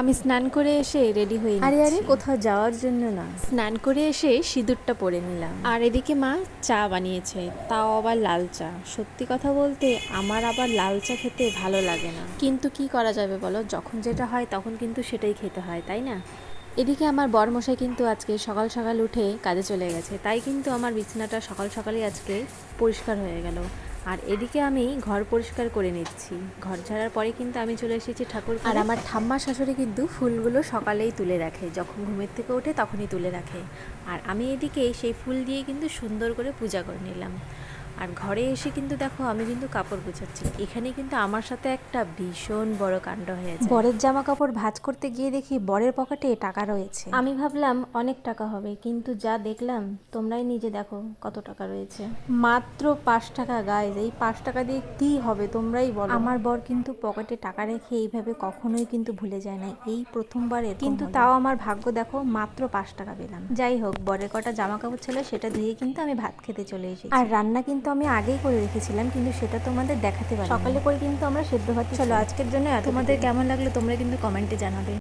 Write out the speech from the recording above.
আমি স্নান করে এসে রেডি হয়ে আরে নিচ্ছি। আরে কোথাও যাওয়ার জন্য না, স্নান করে এসে সিঁদুরটা পরে নিলাম। আর এদিকে মা চা বানিয়েছে, তাও আবার লাল চা। সত্যি কথা বলতে আমার আবার লাল চা খেতে ভালো লাগে না, কিন্তু কি করা যাবে বলো, যখন যেটা হয় তখন কিন্তু সেটাই খেতে হয়, তাই না? এদিকে আমার বরমশাই কিন্তু আজকে সকাল সকাল উঠে কাজে চলে গেছে, তাই কিন্তু আমার বিছানাটা সকাল সকালই আজকে পরিষ্কার হয়ে গেল। আর এদিকে আমি ঘর পরিষ্কার করে নিচ্ছি। ঘর ঝাড়ার পরে কিন্তু আমি চলে এসেছি ঠাকুর ঘরে। আর আমার ঠাম্মা শাশুড়ি কিন্তু ফুলগুলো সকালেই তুলে রাখে, যখন ঘুমের থেকে ওঠে তখনই তুলে রাখে। আর আমি এদিকে সেই ফুল দিয়ে কিন্তু সুন্দর করে পূজা করে নিলাম। আর ঘরে এসে কিন্তু দেখো আমি কিন্তু কাপড় গুছাচ্ছি। এখানে কিন্তু আমার সাথে একটা ভীষণ বড় কাণ্ড হয়েছে। বরের জামা কাপড় ভাঁজ করতে গিয়ে দেখি বরের পকেটে টাকা রয়েছে। আমি ভাবলাম অনেক টাকা হবে, কিন্তু যা দেখলাম তোমরাই নিজে দেখো কত টাকা রয়েছে। মাত্র 5 টাকা গাইজ, এই 5 টাকা দিয়ে কি হবে তোমরাই বলো। আমার বর কিন্তু পকেটে টাকা রেখে এইভাবে কখনোই কিন্তু ভুলে যায় না, এই প্রথমবারের। কিন্তু তাও আমার ভাগ্য দেখো, মাত্র 5 টাকা পেলাম। যাই হোক, বরের কটা জামা কাপড় ছিল সেটা ধুয়ে কিন্তু আমি ভাত খেতে চলে এসেছি। আর রান্না কিন্তু আমি আগেই করে রেখেছিলাম, কিন্তু সেটা তোমাদের দেখাতে পারি। সকালে করে কিন্তু আমরা সেদ্ধ ভাত। চলো আজকের জন্য তোমাদের কেমন লাগলো তোমরা কিন্তু কমেন্টে জানাবে।